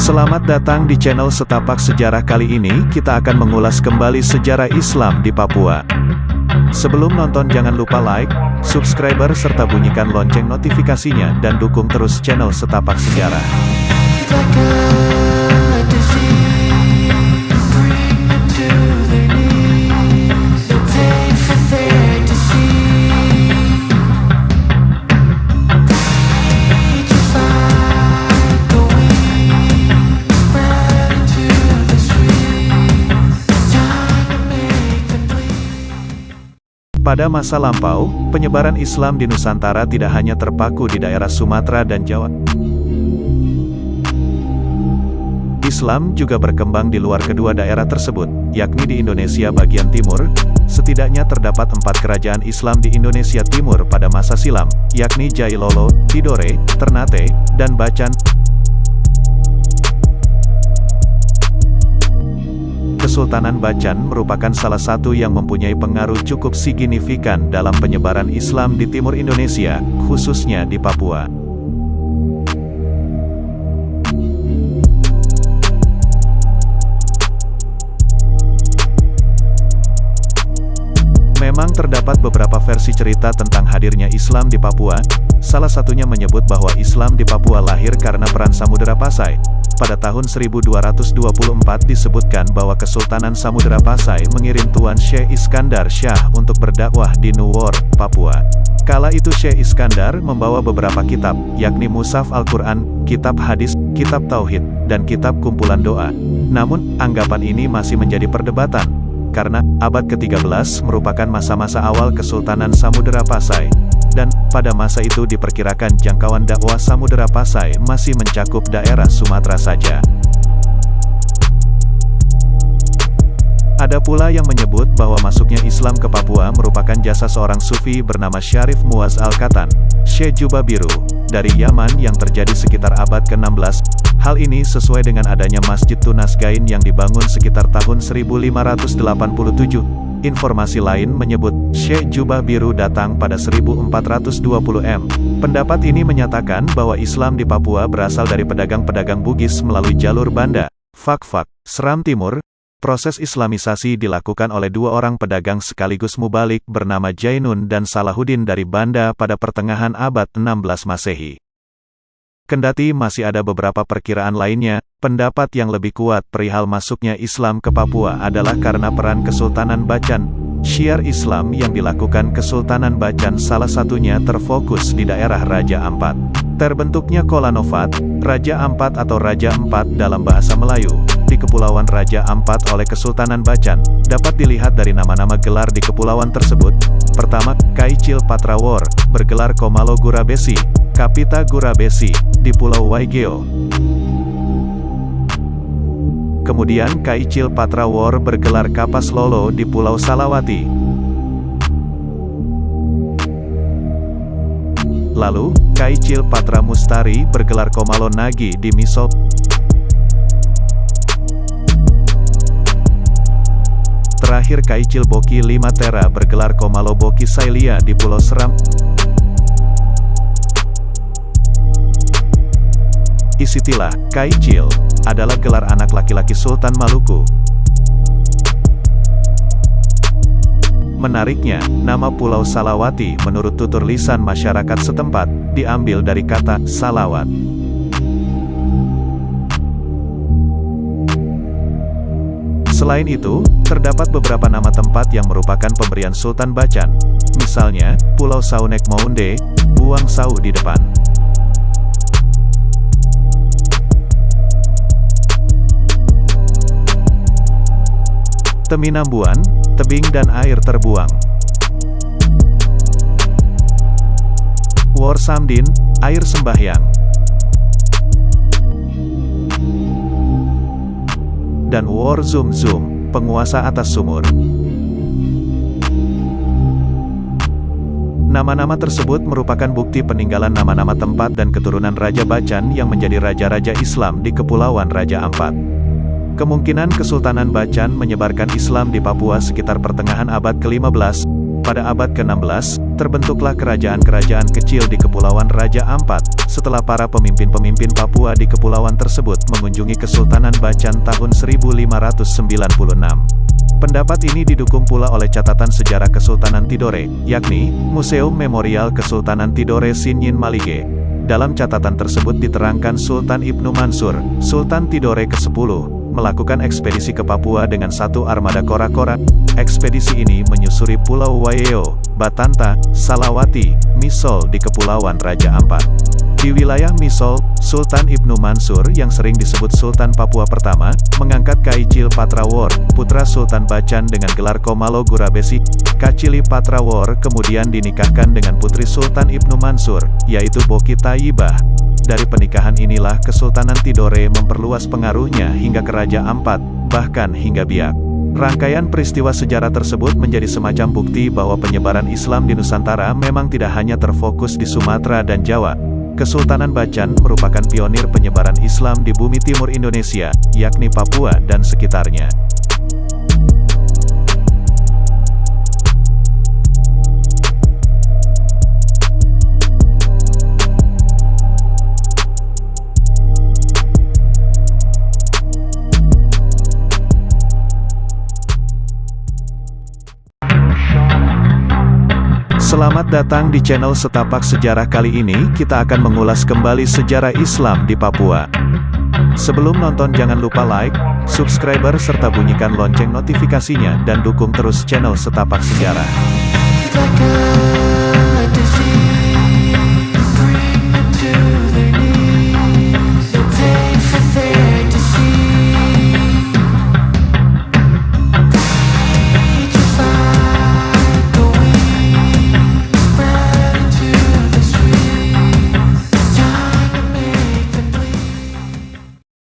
Selamat datang di channel Setapak Sejarah. Kali ini kita akan mengulas kembali sejarah Islam di Papua. Sebelum nonton jangan lupa like, subscribe serta bunyikan lonceng notifikasinya dan dukung terus channel Setapak Sejarah. Pada masa lampau, penyebaran Islam di Nusantara tidak hanya terpaku di daerah Sumatera dan Jawa. Islam juga berkembang di luar kedua daerah tersebut, yakni di Indonesia bagian timur. Setidaknya terdapat 4 kerajaan Islam di Indonesia Timur pada masa silam, yakni Jailolo, Tidore, Ternate, dan Bacan. Kesultanan Bacan merupakan salah satu yang mempunyai pengaruh cukup signifikan dalam penyebaran Islam di timur Indonesia, khususnya di Papua. Memang terdapat beberapa versi cerita tentang hadirnya Islam di Papua. Salah satunya menyebut bahwa Islam di Papua lahir karena perang Samudera Pasai. Pada tahun 1224 disebutkan bahwa Kesultanan Samudera Pasai mengirim Tuan Syekh Iskandar Shah untuk berdakwah di Nuwor, Papua. Kala itu Syekh Iskandar membawa beberapa kitab, yakni Mushaf Al-Quran, kitab hadis, kitab tauhid, dan kitab kumpulan doa. Namun, anggapan ini masih menjadi perdebatan, karena abad ke-13 merupakan masa-masa awal Kesultanan Samudera Pasai. Dan, pada masa itu diperkirakan jangkauan dakwah Samudera Pasai masih mencakup daerah Sumatera saja. Ada pula yang menyebut bahwa masuknya Islam ke Papua merupakan jasa seorang sufi bernama Syarif Muaz Al-Katan, Syekh Jubah Biru, dari Yaman yang terjadi sekitar abad ke-16. Hal ini sesuai dengan adanya Masjid Tunas Gain yang dibangun sekitar tahun 1587. Informasi lain menyebut, Syekh Jubah Biru datang pada 1420 m. Pendapat ini menyatakan bahwa Islam di Papua berasal dari pedagang-pedagang Bugis melalui jalur Banda, Fakfak, Seram Timur. Proses Islamisasi dilakukan oleh 2 orang pedagang sekaligus mubalik bernama Jainun dan Salahuddin dari Banda pada pertengahan abad 16 Masehi. Kendati masih ada beberapa perkiraan lainnya, pendapat yang lebih kuat perihal masuknya Islam ke Papua adalah karena peran Kesultanan Bacan. Syiar Islam yang dilakukan Kesultanan Bacan salah satunya terfokus di daerah Raja Ampat. Terbentuknya Kolanovat, Raja Ampat atau Raja Empat dalam bahasa Melayu, di Kepulauan Raja Ampat oleh Kesultanan Bacan, dapat dilihat dari nama-nama gelar di kepulauan tersebut. Pertama, Kaicil Patrawor, bergelar Komalo Gurabesi, Kapita Gurabesi, di Pulau Waigeo. Kemudian Kaicil Patrawor bergelar Kapas Lolo di Pulau Salawati. Lalu, Kaicil Patra Mustari bergelar Komalo Nagi di Misol. Terakhir Kaicil Boki Limatera bergelar Komalo Boki Sailia di Pulau Seram. Istilah Kaicil adalah gelar anak laki-laki Sultan Maluku. Menariknya, nama Pulau Salawati menurut tutur lisan masyarakat setempat, diambil dari kata salawat. Selain itu, terdapat beberapa nama tempat yang merupakan pemberian Sultan Bacan. Misalnya, Pulau Saunek Maunde, Buang Sau di depan. Teminambuan, tebing dan air terbuang. War Samdin, air sembahyang. Dan War Zum Zum, penguasa atas sumur. Nama-nama tersebut merupakan bukti peninggalan nama-nama tempat dan keturunan Raja Bacan yang menjadi raja-raja Islam di Kepulauan Raja Ampat. Kemungkinan Kesultanan Bacan menyebarkan Islam di Papua sekitar pertengahan abad ke-15. Pada abad ke-16, terbentuklah kerajaan-kerajaan kecil di Kepulauan Raja Ampat, setelah para pemimpin-pemimpin Papua di kepulauan tersebut mengunjungi Kesultanan Bacan tahun 1596. Pendapat ini didukung pula oleh catatan sejarah Kesultanan Tidore, yakni Museum Memorial Kesultanan Tidore Sinyin Malige. Dalam catatan tersebut diterangkan Sultan Ibnu Mansur, Sultan Tidore ke-10, melakukan ekspedisi ke Papua dengan satu armada kora-kora. Ekspedisi ini menyusuri Pulau Waieo, Batanta, Salawati, Misol di Kepulauan Raja Ampat. Di wilayah Misol, Sultan Ibnu Mansur yang sering disebut Sultan Papua pertama, mengangkat Kaicil Patrawor, putra Sultan Bacan dengan gelar Komalo Gurabesi. Kacili Patrawor kemudian dinikahkan dengan putri Sultan Ibnu Mansur, yaitu Boki Tayyibah. Dari pernikahan inilah Kesultanan Tidore memperluas pengaruhnya hingga ke Raja Ampat, bahkan hingga Biak. Rangkaian peristiwa sejarah tersebut menjadi semacam bukti bahwa penyebaran Islam di Nusantara memang tidak hanya terfokus di Sumatera dan Jawa. Kesultanan Bacan merupakan pionir penyebaran Islam di bumi timur Indonesia, yakni Papua dan sekitarnya. Selamat datang di channel Setapak Sejarah. Kali ini kita akan mengulas kembali sejarah Islam di Papua. Sebelum nonton jangan lupa like, subscribe serta bunyikan lonceng notifikasinya dan dukung terus channel Setapak Sejarah.